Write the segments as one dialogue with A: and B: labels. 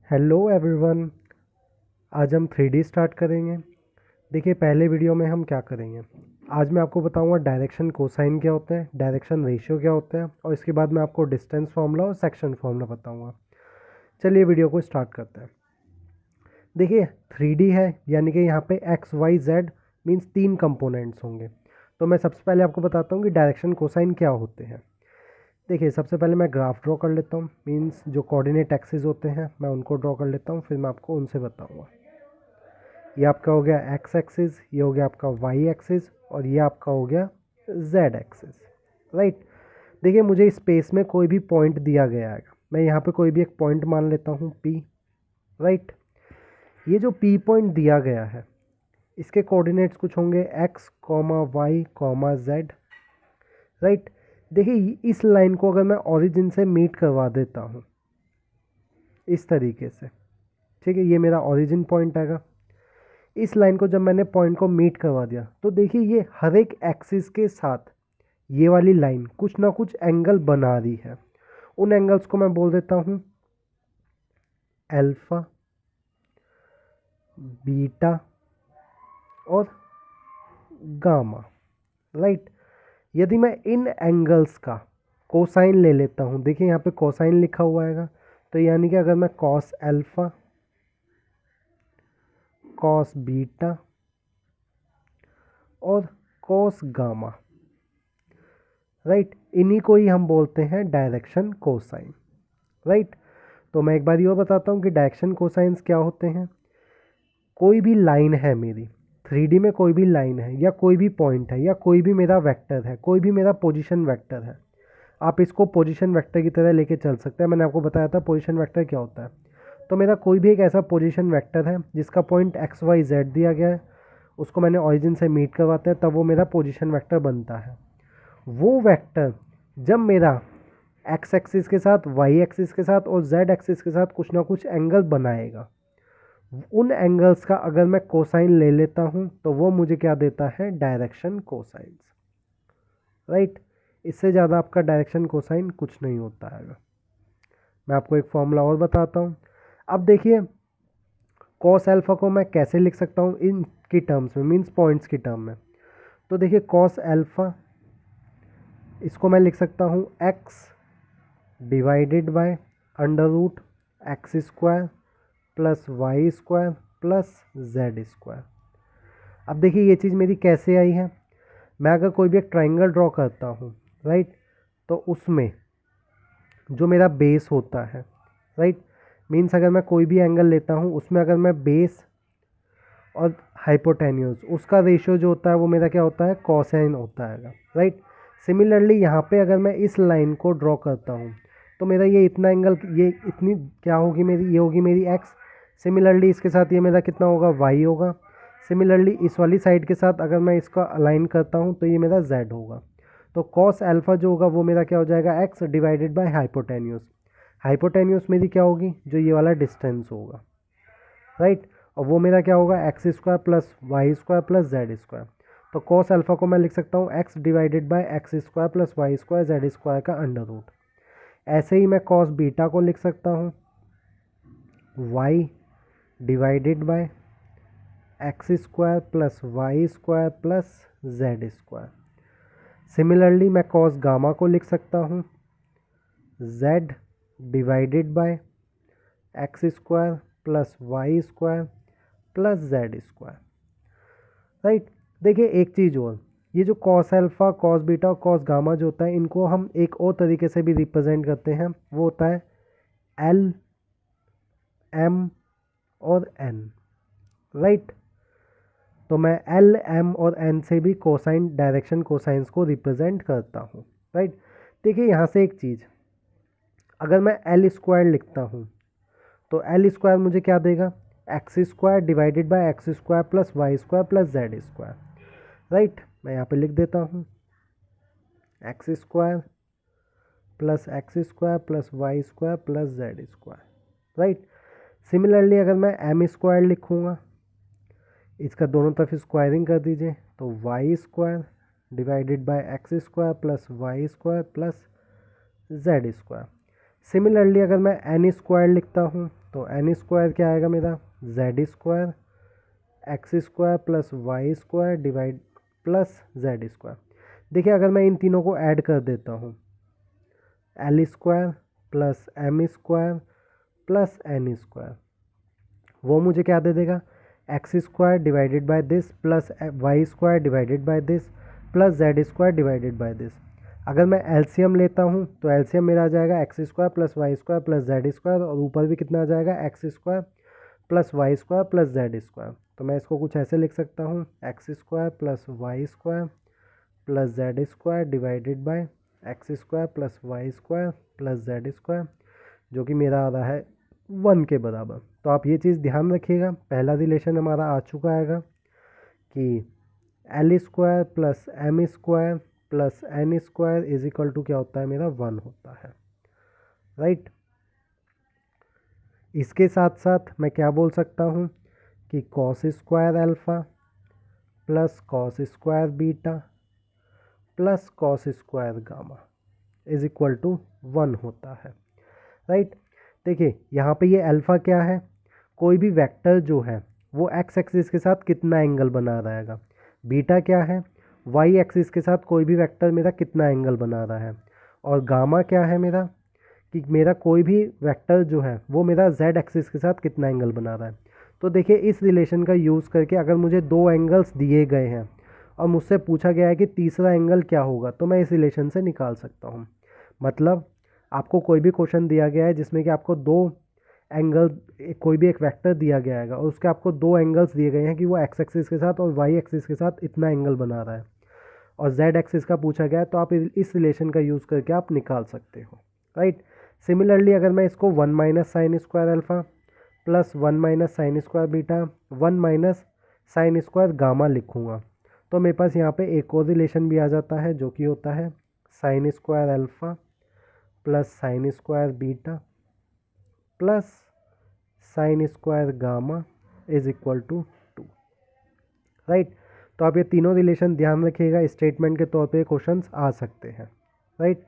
A: Hello everyone. आज हम 3D start करेंगे। देखिए, पहले वीडियो में हम क्या करेंगे, आज मैं आपको बताऊंगा डायरेक्शन कोसाइन क्या होता है, डायरेक्शन रेशियो क्या होता है, और इसके बाद मैं आपको डिस्टेंस फार्मूला और सेक्शन फार्मूला बताऊंगा। चलिए वीडियो को स्टार्ट करते हैं। देखिए 3D है, यानी कि यहाँ पे x y z means 3 components होंगे। तो मैं सबसे पहले आपको बताता हूँ कि डायरेक्शन कोसाइन क्या होते हैं। देखिए, सबसे पहले मैं ग्राफ ड्रॉ कर लेता हूँ, मीन्स जो कोऑर्डिनेट एक्सिस होते हैं मैं उनको ड्रॉ कर लेता हूँ, फिर मैं आपको उनसे बताऊँगा। ये आपका हो गया एक्स एक्सिस, ये हो गया आपका वाई एक्सिस, और ये आपका हो गया जेड एक्सिस। राइट। देखिए, मुझे स्पेस में कोई भी पॉइंट दिया गया है, मैं यहाँ पे कोई भी एक पॉइंट मान लेता हूँ पी। राइट। ये जो पी पॉइंट दिया गया है इसके कोऑर्डिनेट्स कुछ होंगे x comma y comma z. Right. देखिए, इस लाइन को अगर मैं ओरिजिन से मीट करवा देता हूँ इस तरीके से, ठीक है, ये मेरा ओरिजिन पॉइंट आएगा। इस लाइन को जब मैंने पॉइंट को मीट करवा दिया तो देखिए ये हर एक एक्सिस के साथ ये वाली लाइन कुछ ना कुछ एंगल बना रही है। उन एंगल्स को मैं बोल देता हूँ अल्फा, बीटा और गामा। राइट। यदि मैं इन एंगल्स का कोसाइन ले लेता हूँ, देखिए यहाँ पे कोसाइन लिखा हुआ है, तो यानी कि अगर मैं कॉस अल्फा, कॉस बीटा और कॉस गामा, राइट, इन्हीं को ही हम बोलते हैं डायरेक्शन कोसाइन। राइट। तो मैं एक बार ये बताता हूँ कि डायरेक्शन कोसाइंस क्या होते हैं। कोई भी लाइन है मेरी 3D में, कोई भी लाइन है या कोई भी पॉइंट है या कोई भी मेरा वेक्टर है, कोई भी मेरा पोजीशन वेक्टर है, आप इसको पोजीशन वेक्टर की तरह लेके चल सकते हैं। मैंने आपको बताया था पोजीशन वेक्टर क्या होता है। तो मेरा कोई भी एक ऐसा पोजीशन वेक्टर है जिसका पॉइंट एक्स वाई जेड दिया गया है, उसको मैंने ऑरिजिन से मीट करवाते हैं, तब वो मेरा पोजीशन वेक्टर बनता है। वो वेक्टर जब मेरा एक्स एक्सिस के साथ, वाई एक्सिस के साथ और जेड एक्सिस के साथ कुछ ना कुछ एंगल बनाएगा, उन एंगल्स का अगर मैं कोसाइन ले लेता हूं तो वो मुझे क्या देता है, डायरेक्शन कोसाइंस। राइट। इससे ज़्यादा आपका डायरेक्शन कोसाइन कुछ नहीं होता है। मैं आपको एक फॉर्मूला और बताता हूँ। अब देखिए, कॉस अल्फा को मैं कैसे लिख सकता हूँ इन की टर्म्स में, मीन्स पॉइंट्स की टर्म में। तो देखिए, कॉस अल्फा इसको मैं लिख सकता हूँ x divided by under root x square plus y square plus z square. अब देखिए ये चीज़ मेरी कैसे आई है। मैं अगर कोई भी एक ट्राइंगल ड्रॉ करता हूँ, राइट, तो उसमें जो मेरा बेस होता है, राइट, मीन्स अगर मैं कोई भी एंगल लेता हूँ उसमें अगर मैं बेस और हाइपोटेन्यूज उसका रेशियो जो होता है वो मेरा क्या होता है, कोसाइन होता है। राइट। सिमिलरली यहाँ पे अगर मैं इस लाइन को ड्रॉ करता हूँ तो मेरा ये इतना एंगल, ये इतनी क्या होगी मेरी, ये होगी मेरी एक्स। सिमिलरली इसके साथ ये मेरा कितना होगा, वाई होगा। सिमिलरली इस वाली साइड के साथ अगर मैं इसका अलाइन करता हूँ तो ये मेरा जेड होगा। तो कॉस अल्फा जो होगा वो मेरा क्या हो जाएगा, x divided by hypotenuse. Hypotenuse मेरी क्या होगी, जो ये वाला डिस्टेंस होगा। राइट। और वो मेरा क्या होगा, x square plus y square plus z square. तो कॉस अल्फा को मैं लिख सकता हूँ x divided by x square plus y square z square का अंडर रूट। ऐसे ही मैं कॉस बीटा को लिख सकता हूँ y divided by x square plus y square plus z square. Similarly मैं कॉस गामा को लिख सकता हूँ z divided by x square plus y square plus z square. Right. देखिए एक चीज़ और, ये जो कॉस अल्फा, कॉस बीटा और कॉस गामा जो होता है, इनको हम एक और तरीके से भी रिप्रेजेंट करते हैं। वो होता है एल, एम और एन। राइट। तो मैं एल, एम और एन से भी कोसाइन, डायरेक्शन कोसाइंस को रिप्रेजेंट करता हूँ। राइट। देखिए यहाँ से एक चीज़, अगर मैं एल स्क्वायर लिखता हूँ तो एल स्क्वायर मुझे क्या देगा, x square divided by x square plus y square plus z square. Right. मैं यहाँ पे लिख देता हूँ x square plus x square plus y square plus z square. Right. Similarly अगर मैं एम स्क्वायर लिखूँगा, इसका दोनों तरफ स्क्वायरिंग कर दीजिए, तो y square divided by x square plus y square plus z square. Similarly अगर मैं एन स्क्वायर लिखता हूँ तो एन स्क्वायर क्या आएगा मेरा, z square x square plus y square divide plus z square. देखिए अगर मैं इन तीनों को ऐड कर देता हूँ, l square plus m square plus n square, वो मुझे क्या दे देगा, x square divided by this plus y square divided by this plus z square divided by this. अगर मैं एलसीएम लेता हूँ तो एलसीएम मेरा आ जाएगा x square plus y square plus z square, और ऊपर भी कितना आ जाएगा, x square plus y square plus z square. तो मैं इसको कुछ ऐसे लिख सकता हूँ, x square plus y square plus z square divided by x square plus y square plus z square, जो कि मेरा आ रहा है 1 के बराबर। तो आप ये चीज़ ध्यान रखिएगा, पहला रिलेशन हमारा आ चुका आएगा कि l square plus m square plus n square is equal to क्या होता है मेरा, 1 होता है, राइट। इसके साथ साथ मैं क्या बोल सकता हूँ कि cos square alpha plus cos square beta plus cos square gamma is equal to 1 होता है, राइट। देखिए यहाँ पे ये अल्फ़ा क्या है, कोई भी वेक्टर जो है वो एक्स एक्सिस के साथ कितना एंगल बना रहेगा, बीटा क्या है, वाई एक्सिस के साथ कोई भी वेक्टर मेरा कितना एंगल बना रहा है, और गामा क्या है मेरा, कि मेरा कोई भी वेक्टर जो है वो मेरा जेड एक्सिस के साथ कितना एंगल बना रहा है। तो देखिए इस रिलेशन का यूज़ करके अगर मुझे 2 एंगल्स दिए गए हैं और मुझसे पूछा गया है कि तीसरा एंगल क्या होगा, तो मैं इस रिलेशन से निकाल सकता हूँ। मतलब आपको कोई भी क्वेश्चन दिया गया है जिसमें कि आपको 2 एंगल, कोई भी एक वेक्टर दिया गया है और उसके आपको 2 एंगल्स दिए गए हैं कि वो एक्स एक्सिस के साथ और वाई एक्सिस के साथ इतना एंगल बना रहा है, और जेड एक्सिस का पूछा गया है, तो आप इस रिलेशन का यूज़ करके आप निकाल सकते हो, राइट। सिमिलरली अगर मैं इसको 1 minus sign square alpha plus 1 minus sign square beta 1 minus sign square gamma लिखूँगा, तो मेरे पास यहाँ पे एक और रिलेशन भी आ जाता है जो कि होता है sine square alpha plus sine square beta plus sine square gamma is equal to 2, right. तो आप ये तीनों रिलेशन ध्यान रखिएगा, स्टेटमेंट के तौर पे क्वेश्चंस आ सकते हैं, राइट।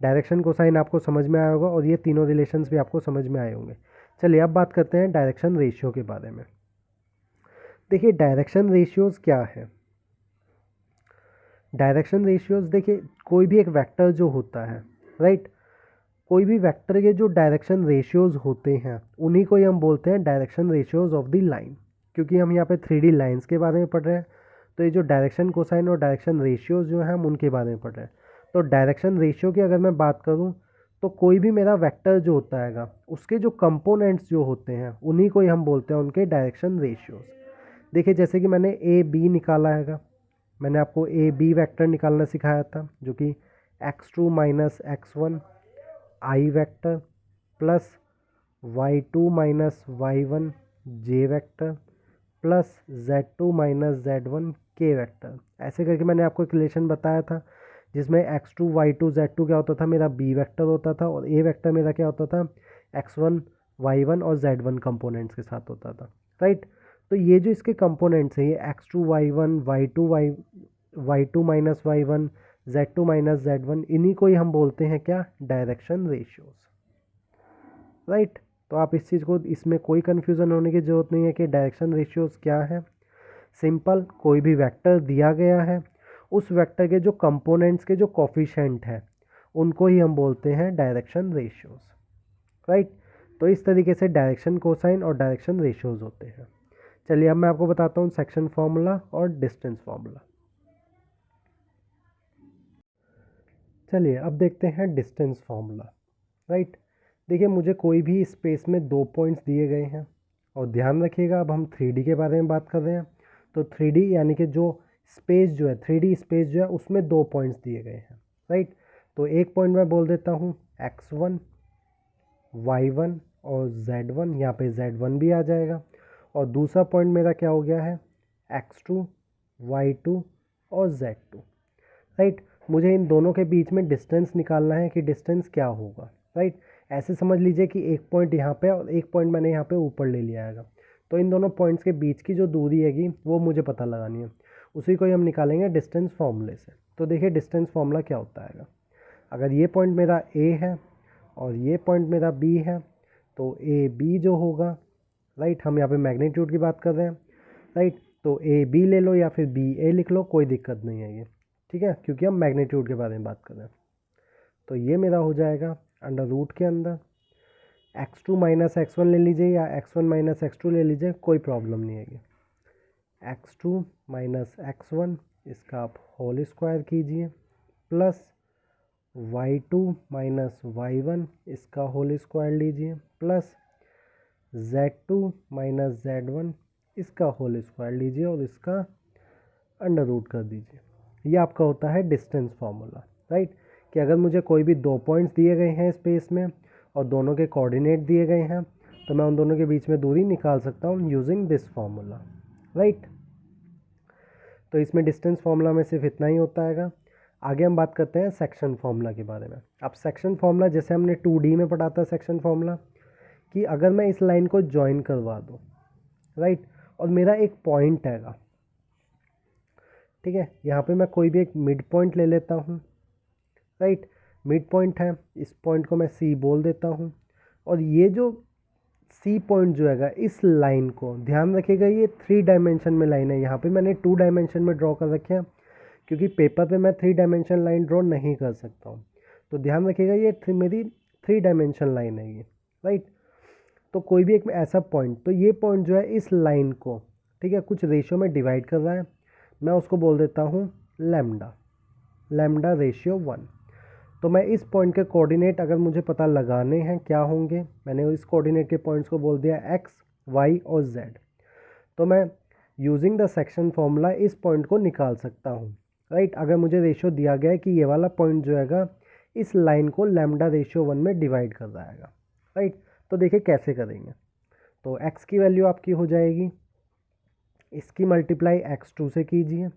A: डायरेक्शन कोसाइन आपको समझ में आया होगा और ये तीनों रिलेशंस भी आपको समझ में आए होंगे। चलिए अब बात करते हैं डायरेक्शन रेशियो के बारे में। देखिए डायरेक्शन रेशियोज़ क्या है, डायरेक्शन रेशियोज़ देखिए कोई भी एक वेक्टर जो होता है, राइट, कोई भी वेक्टर के जो डायरेक्शन रेशियोज़ होते हैं उन्हीं को ही हम बोलते हैं direction ratios of the line. क्योंकि हम यहाँ पे 3D लाइंस के बारे में पढ़ रहे हैं, तो ये जो डायरेक्शन कोसाइन और डायरेक्शन रेशियोज़ जो हैं हम उनके बारे में पढ़ रहे हैं। तो डायरेक्शन रेशियो की अगर मैं बात करूँ तो कोई भी मेरा वेक्टर जो होता है उसके जो कंपोनेंट्स जो होते हैं उन्हीं को ही हम बोलते हैं उनके डायरेक्शन रेशियोज़। देखिए जैसे कि मैंने ए बी निकाला है, मैंने आपको ए बी वेक्टर निकालना सिखाया था, जो कि x2 minus x1 I vector plus y2 minus y1 J vector plus z2 minus z1 K vector, ऐसे करके मैंने आपको एक रिलेशन बताया था जिसमें x2 y2 z2 क्या होता था, मेरा b वेक्टर होता था, और a वेक्टर मेरा क्या होता था, x1 y1 और z1 कंपोनेंट्स के साथ होता था, राइट। तो ये जो इसके कंपोनेंट्स हैं, ये x2 y1 y2 minus y1 z2 minus z1, इन्हीं को ही हम बोलते हैं क्या, डायरेक्शन रेशियोज़, राइट। तो आप इस चीज़ को, इसमें कोई कन्फ्यूज़न होने की ज़रूरत नहीं है कि डायरेक्शन रेशियोज़ क्या है। सिंपल, कोई भी वेक्टर दिया गया है उस वेक्टर के जो कंपोनेंट्स के जो कोफिशिएंट है उनको ही हम बोलते हैं डायरेक्शन रेशियोज़, राइट। तो इस तरीके से डायरेक्शन कोसाइन और डायरेक्शन रेशियोज़ होते हैं। चलिए अब मैं आपको बताता हूँ सेक्शन फार्मूला और डिस्टेंस फार्मूला। चलिए अब देखते हैं डिस्टेंस फार्मूला, राइट। देखिए मुझे कोई भी स्पेस में 2 पॉइंट्स दिए गए हैं, और ध्यान रखिएगा अब हम 3D के बारे में बात कर रहे हैं, तो 3D यानी कि जो स्पेस जो है 3D स्पेस जो है उसमें 2 पॉइंट्स दिए गए हैं, राइट। तो एक पॉइंट मैं बोल देता हूँ x1 y1 और z1, यहाँ पे z1 भी आ जाएगा, और दूसरा पॉइंट मेरा क्या हो गया है x2 y2 और z2, राइट। मुझे इन दोनों के बीच में डिस्टेंस निकालना है कि डिस्टेंस क्या होगा, राइट। ऐसे समझ लीजिए कि एक पॉइंट यहाँ पे और एक पॉइंट मैंने यहाँ पे ऊपर ले लिया है, तो इन दोनों पॉइंट्स के बीच की जो दूरी हैगी वो मुझे पता लगानी है, उसी को ही हम निकालेंगे डिस्टेंस फार्मूले से। तो देखिए डिस्टेंस फार्मूला क्या होता है, अगर ये पॉइंट मेरा ए है और ये पॉइंट मेरा बी है, तो ए बी जो होगा, राइट, हम यहाँ पे मैग्नीट्यूड की बात कर रहे हैं, राइट, तो ए बी ले लो या फिर बी ए लिख लो, कोई दिक्कत नहीं है ये, ठीक है, क्योंकि हम मैग्नीट्यूड के बारे में बात कर रहे हैं। तो ये मेरा हो जाएगा अंडर रूट के अंदर x2 माइनस x1 ले लीजिए या x1 माइनस x2 ले लीजिए, कोई प्रॉब्लम नहीं है। x2 माइनस x1 इसका आप होल स्क्वायर कीजिए प्लस y2 माइनस y1 इसका होल स्क्वायर लीजिए प्लस z2 माइनस z1 इसका होल स्क्वायर लीजिए और इसका अंडर रूट कर दीजिए। ये आपका होता है डिस्टेंस फार्मूला, राइट, कि अगर मुझे कोई भी दो पॉइंट्स दिए गए हैं स्पेस में और दोनों के कोऑर्डिनेट दिए गए हैं तो मैं उन दोनों के बीच में दूरी निकाल सकता हूँ यूजिंग दिस फार्मूला, राइट। तो इसमें डिस्टेंस फार्मूला में सिर्फ इतना ही होता है। आगे हम बात करते हैं सेक्शन फार्मूला के बारे में। अब सेक्शन फार्मूला जैसे हमने 2D में पढ़ा था सेक्शन फार्मूला, कि अगर मैं इस लाइन को ज्वाइन करवा दूँ, राइट, और मेरा एक पॉइंट हैगा, ठीक है, यहाँ पे मैं कोई भी एक मिड पॉइंट ले लेता हूँ, राइट, मिड पॉइंट है, इस पॉइंट को मैं सी बोल देता हूँ, और ये जो सी पॉइंट जो हैगा इस लाइन को, ध्यान रखिएगा ये 3 डायमेंशन में लाइन है, यहाँ पे मैंने 2 डायमेंशन में ड्रॉ कर रखे हैं क्योंकि पेपर पे मैं 3 डायमेंशन लाइन ड्रॉ नहीं कर सकता हूँ। तो ध्यान रखिएगा ये मेरी 3 डायमेंशन लाइन है ये, राइट। तो कोई भी एक ऐसा पॉइंट, तो ये पॉइंट जो है इस लाइन को, ठीक है, कुछ रेशियो में डिवाइड कर रहा है, मैं उसको बोल देता हूँ लैम्डा, लैम्डा रेशियो 1। तो मैं इस पॉइंट के कोऑर्डिनेट अगर मुझे पता लगाने हैं क्या होंगे, मैंने इस कोऑर्डिनेट के पॉइंट्स को बोल दिया x, y और z, तो मैं यूजिंग द सेक्शन फॉर्मूला इस पॉइंट को निकाल सकता हूँ, राइट। अगर मुझे रेशियो दिया गया है कि ये वाला पॉइंट जो हैगा इस लाइन को लैम्डा रेशियो 1 में डिवाइड कर रहा हैगा, राइट। तो देखिए कैसे करेंगे। तो x की वैल्यू आपकी हो जाएगी, इसकी मल्टीप्लाई x2 से कीजिए,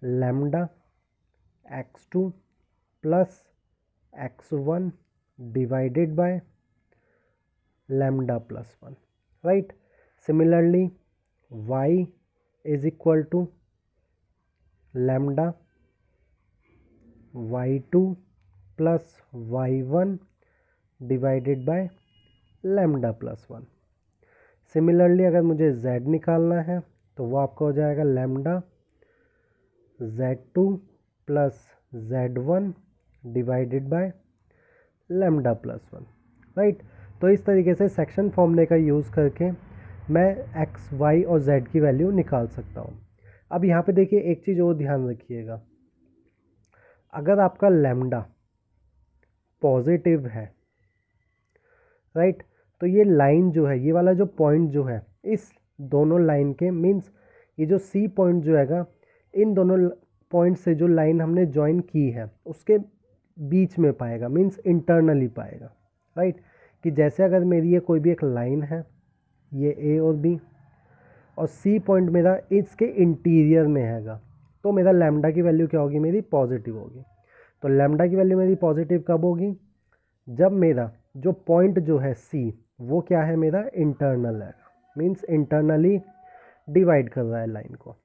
A: lambda x2 plus x1 divided by lambda plus 1, right. Similarly y is equal to lambda y2 plus y1 divided by lambda plus 1। Similarly अगर मुझे z निकालना है तो वो आपका हो जाएगा lambda z2 plus z1 divided by lambda plus 1, right. तो इस तरीके से सेक्शन फॉर्मूले का यूज़ करके मैं x, y और z की वैल्यू निकाल सकता हूँ। अब यहाँ पे देखिए एक चीज़ और ध्यान रखिएगा, अगर आपका लैम्डा पॉजिटिव है, राइट, तो ये लाइन जो है, ये वाला जो पॉइंट जो है इस दोनों लाइन के, मीन्स ये जो सी पॉइंट जो हैगा इन दोनों पॉइंट से जो लाइन हमने ज्वाइन की है उसके बीच में पाएगा, मीन्स इंटरनली पाएगा, राइट। कि जैसे अगर मेरी ये कोई भी एक लाइन है, ये ए और बी, और सी पॉइंट मेरा इसके इंटीरियर में हैगा, तो मेरा लैम्डा की वैल्यू क्या होगी, मेरी पॉजिटिव होगी। तो लैम्डा की वैल्यू मेरी पॉजिटिव कब होगी, जब मेरा जो पॉइंट जो है सी वो क्या है, मेरा इंटरनल है, मीन्स इंटरनली डिवाइड कर रहा है लाइन को,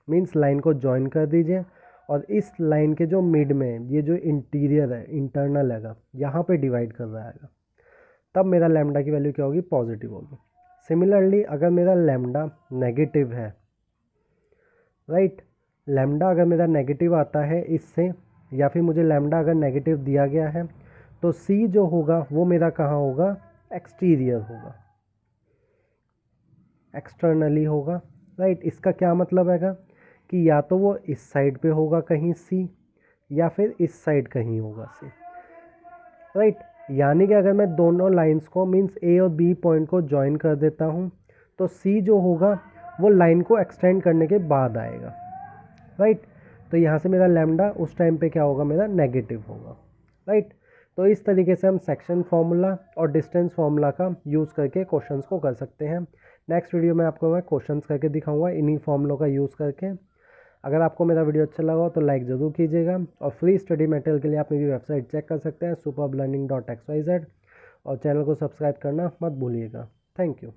A: मीन्स लाइन को ज्वाइन कर दीजिए और इस लाइन के जो मिड में ये जो इंटीरियर है, इंटरनल हैगा, यहाँ पे डिवाइड कर रहा है, तब मेरा लैम्डा की वैल्यू क्या होगी, पॉजिटिव होगी। सिमिलरली अगर मेरा लैम्डा नेगेटिव है, राइट, लैम्डा अगर मेरा नेगेटिव आता है इससे, या फिर मुझे लैम्डा अगर नेगेटिव दिया गया है तो सी जो होगा वो मेरा कहाँ होगा, एक्सटीरियर होगा, एक्सटर्नली होगा, राइट। इसका क्या मतलब हैगा कि या तो वो इस साइड पे होगा कहीं सी, या फिर इस साइड कहीं होगा सी, राइट। यानी कि अगर मैं दोनों लाइंस को, मींस ए और बी पॉइंट को ज्वाइन कर देता हूँ तो सी जो होगा वो लाइन को एक्सटेंड करने के बाद आएगा, राइट। तो यहाँ से मेरा लैम्डा उस टाइम पे क्या होगा, मेरा नेगेटिव होगा, राइट। तो इस तरीके से हम सेक्शन फार्मूला और डिस्टेंस फार्मूला का यूज़ करके क्वेश्चंस को कर सकते हैं। नेक्स्ट वीडियो में आपको मैं क्वेश्चंस करके दिखाऊंगा इन्हीं फॉर्मूलों का यूज़ करके। अगर आपको मेरा वीडियो अच्छा लगा हो तो लाइक ज़रूर कीजिएगा, और फ्री स्टडी मटेरियल के लिए आप मेरी वेबसाइट चेक कर सकते हैं superblearning.xyz, और चैनल को सब्सक्राइब करना मत भूलिएगा। Thank you.